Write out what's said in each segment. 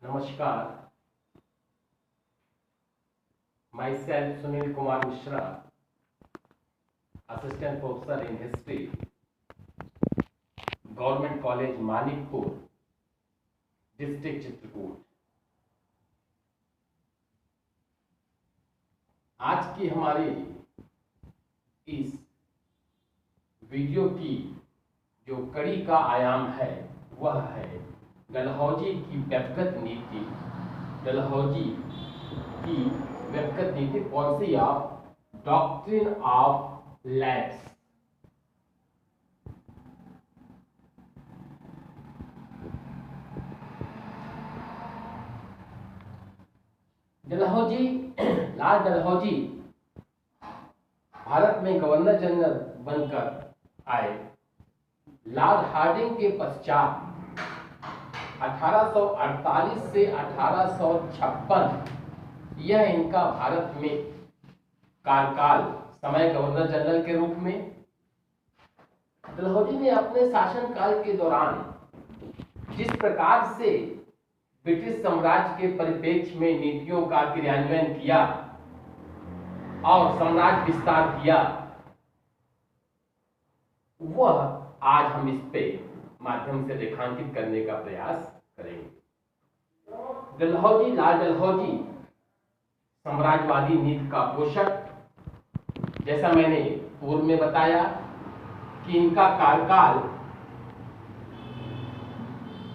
नमस्कार। myself Sunil Kumar Mishra, assistant professor in history, Government College Manikpur, district Chitrakoot. आज की हमारी इस वीडियो की जो कड़ी का आयाम है वह है डलहौजी की व्यक्तिगत नीति। डलहौजी की व्यक्तिगत नीति, policy of doctrine of labs. Dalhousie, Lord Dalhousie Bharat में गवर्नर जनरल बनकर आए। लॉर्ड हार्डिंग के पश्चात 1848 से 1856 यह इनका भारत में कार्यकाल समय गवर्नर जनरल के रूप में। डलहौजी ने अपने शासनकाल के दौरान जिस प्रकार से ब्रिटिश साम्राज्य के परिप्रेक्ष्य में नीतियों का क्रियान्वयन किया और साम्राज्य विस्तार किया, वह आज हम इस पे माध्यम से रेखांकित करने का प्रयास करेंगे। डलहौजी, लॉर्ड डलहौजी साम्राज्यवादी नीति का पोषक। जैसा मैंने पूर्व में बताया कि इनका कार्यकाल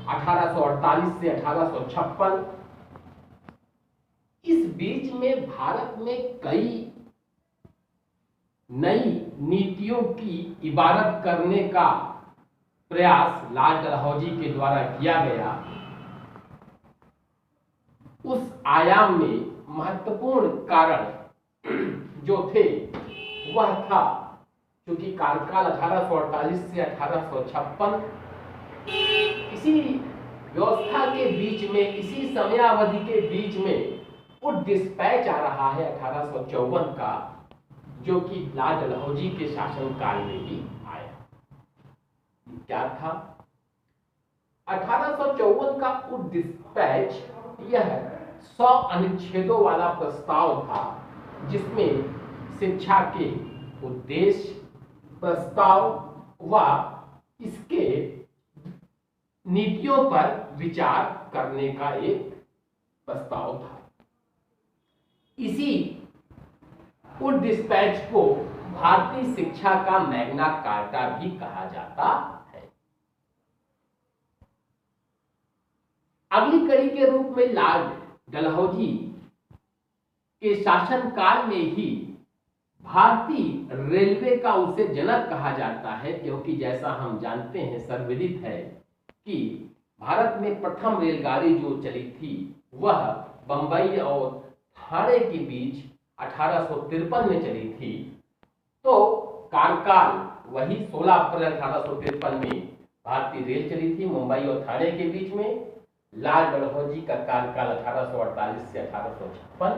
1848 से 1856। इस बीच में भारत में कई नई नीतियों की इबारत करने का प्रयास लॉर्ड डलहौजी के द्वारा किया गया। उस आयाम में महत्वपूर्ण कारण जो थे वह था, क्योंकि कार्यकाल 1848 से 1856, इसी व्यवस्था के बीच में, इसी समयावधि के बीच में वो डिस्पैच आ रहा है 1854 का, जो कि लॉर्ड डलहौजी के शासनकाल में भी आया। क्या था 1854 का वो डिस्पैच? यह 100 अनुच्छेदों वाला प्रस्ताव था, जिसमें शिक्षा के उद्देश्य, प्रस्ताव व इसके नीतियों पर विचार करने का एक प्रस्ताव था। इसी उस डिस्पैच को भारतीय शिक्षा का मैग्ना कार्टा भी कहा जाता है। अगली कड़ी के रूप में लॉर्ड डलहौजी के शासनकाल में ही भारतीय रेलवे का उसे जनक कहा जाता है, क्योंकि जैसा हम जानते हैं, सर्वविदित है कि भारत में प्रथम रेलगाड़ी जो चली थी वह बंबई और ठाणे के बीच 1853 में चली थी। तो कार्यकाल वही 16 अप्रैल 1853 में भारतीय रेल चली थी मुंबई और ठाणे के बीच में। लॉर्ड डलहौजी का कार्यकाल 1848 से 1856,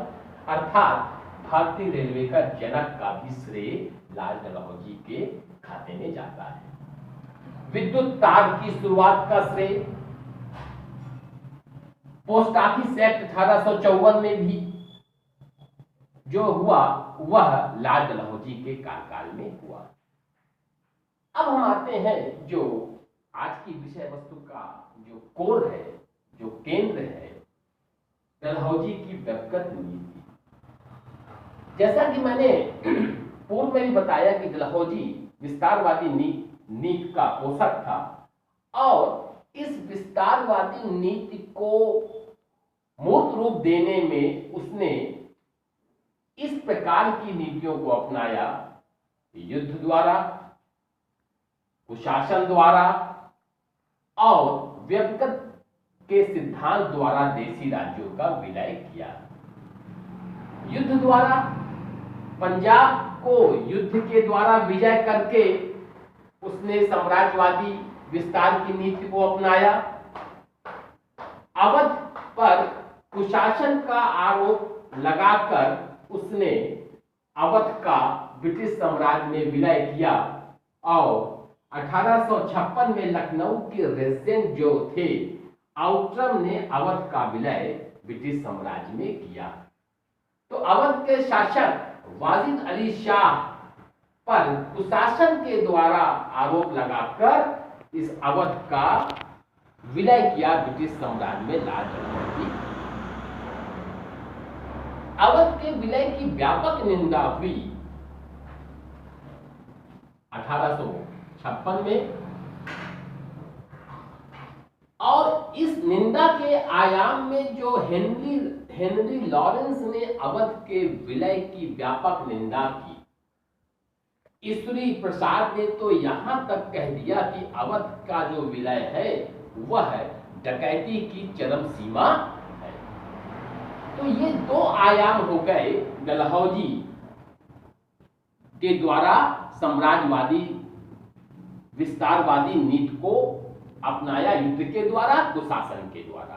अर्थात भारतीय रेलवे का जनक का भी श्रेय लॉर्ड डलहौजी के खाते में जाता है। विद्युत तार की शुरुआत का श्रेय पोस्ट ऑफिस एक्ट 1854 में भी जो हुआ वह लॉर्ड डलहौजी के कार्यकाल में हुआ। अब हम आते हैं जो आज की विषय वस्तु का जो कोर है, जो केंद्र है, डलहौजी की व्यक्तिगत नीति। जैसा कि मैंने पूर्व में भी बताया कि डलहौजी विस्तारवादी नीति का पोषक था और इस विस्तारवादी नीति को मूर्त रूप देने में उसने इस प्रकार की नीतियों को अपनाया: युद्ध द्वारा, कुशासन द्वारा और व्यक्तिगत के सिद्धांत द्वारा देशी राज्यों का विलय किया। युद्ध द्वारा, पंजाब को युद्ध के द्वारा विजय करके उसने साम्राज्यवादी विस्तार की नीति को अपनाया। अवध पर कुशासन का आरोप लगाकर उसने अवध का ब्रिटिश साम्राज्य में विलय किया और 1856 में लखनऊ के रेजिडेंट जो थे आउट्रम ने अवध का विलय ब्रिटिश साम्राज्य में किया। तो अवध के शासक वाजिद अली शाह पर कुशासन के द्वारा आरोप लगाकर इस अवध का विलय किया ब्रिटिश साम्राज्य में लाल डलहौजी। अवध के विलय की व्यापक निंदा हुई 1856 में, और इस निंदा के आयाम में जो हेनरी लॉरेंस ने अवध के विलय की व्यापक निंदा की, ईश्वरी प्रसाद ने तो यहां तक कह दिया कि अवध का जो विलय है वह डकैती की चरम सीमा है। तो ये दो आयाम हो गए डलहौजी के द्वारा साम्राज्यवादी विस्तारवादी नीति को अपनाया युद्ध के द्वारा, कुशासन के द्वारा।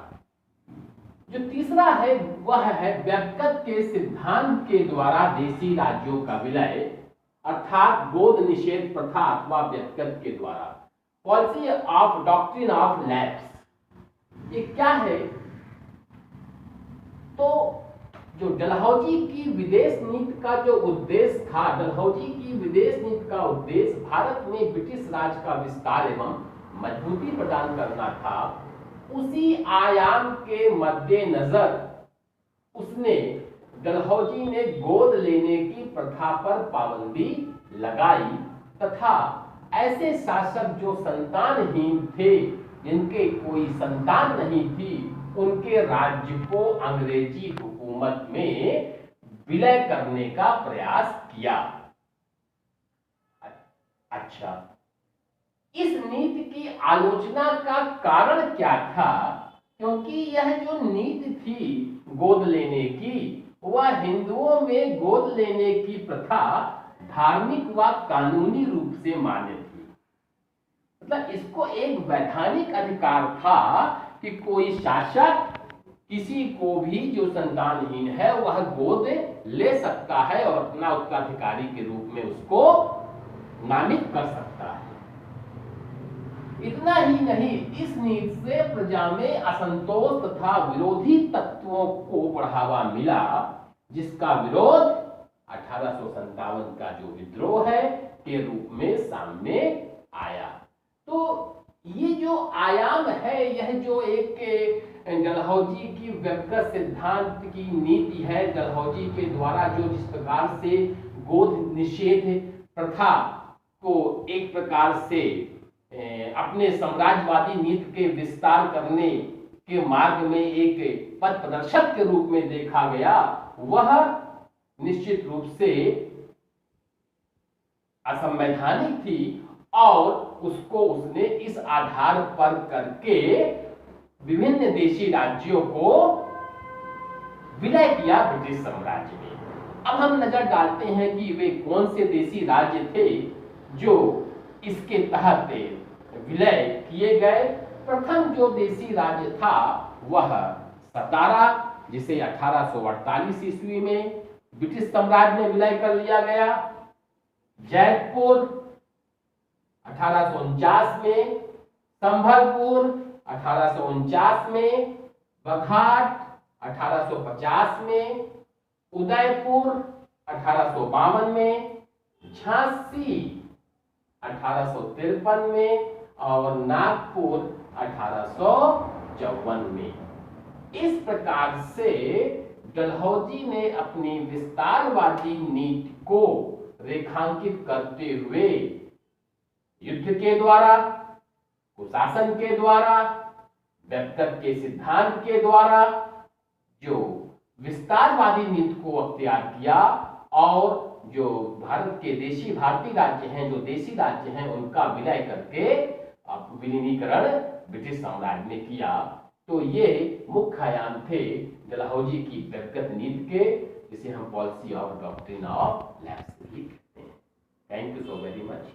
जो तीसरा है वह है व्यक्तिगत के सिद्धांत के द्वारा देशी राज्यों का विलय, अर्थात गोद निषेध प्रथा अथवा व्यक्तिगत के द्वारा, policy of doctrine of lapse. ये क्या है? तो जो डलहौजी की विदेश नीति का जो उद्देश्य था, डलहौजी की विदेश नीति का उद्देश्य भारत में ब्रिटिश राज का विस्तार एवं मजबूती प्रदान करना था। उसी आयाम के मद्देनजर उसने डलहौजी ने गोद लेने की प्रथा पर पाबंदी लगाई तथा ऐसे शासक जो संतानहीन थे, जिनके कोई संतान नहीं थी, उनके राज्य को अंग्रेजी हुकूमत में विलय करने का प्रयास किया। अच्छा, इस नीति की आलोचना का कारण क्या था? क्योंकि यह जो नीति थी गोद लेने की, वह हिंदुओं में गोद लेने की प्रथा धार्मिक व कानूनी रूप से मान्य थी। मतलब इसको एक वैधानिक अधिकार था कि कोई शासक किसी को भी जो संतानहीन है वह गोद ले सकता है और अपना उत्तराधिकारी के रूप में उसको नामित कर सकता है। इतना ही नहीं, इस नीति से प्रजा में असंतोष तथा विरोधी तत्वों को बढ़ावा मिला, जिसका विरोध 1857 का जो विद्रोह है के रूप में सामने आया। तो ये जो आयाम है, यह जो एक डलहौजी की व्यक्तिगत सिद्धांत की नीति है, डलहौजी के द्वारा जो जिस प्रकार से गोद निषेध प्रथा को एक प्रकार से अपने साम्राज्यवादी नीति के विस्तार करने के मार्ग में एक पथ प्रदर्शक के रूप में देखा गया, वह निश्चित रूप से असंवैधानिक थी और उसको उसने इस आधार पर करके विभिन्न देशी राज्यों को विलय किया ब्रिटिश साम्राज्य में। अब हम नजर डालते हैं कि वे कौन से देशी राज्य थे जो इसके तहत विलय किए गए। प्रथम जो देशी राज्य था वह सतारा, जिसे 1848 ईस्वी में ब्रिटिश साम्राज्य में विलय कर लिया गया। जैतपुर 1849 में, संभलपुर 1849 में, बघाट 1850 में, उदयपुर 1852 में, झांसी 1853 में और नागपुर 1854 में। इस प्रकार से डलहौजी ने अपनी विस्तारवादी नीति को रेखांकित करते हुए युद्ध के द्वारा, कुशासन के द्वारा, व्यक्तिगत के सिद्धांत के द्वारा जो विस्तारवादी नीति को अख्तियार किया और जो भारत के देशी भारतीय राज्य हैं, जो देशी राज्य हैं, उनका विलय करके विलीनीकरण ब्रिटिश साम्राज्य में किया। तो ये मुख्य आयाम थे डलहौजी की व्यक्तिगत नीति के, जिसे हम policy of doctrine of lapse लिखते हैं। Thank you so very much.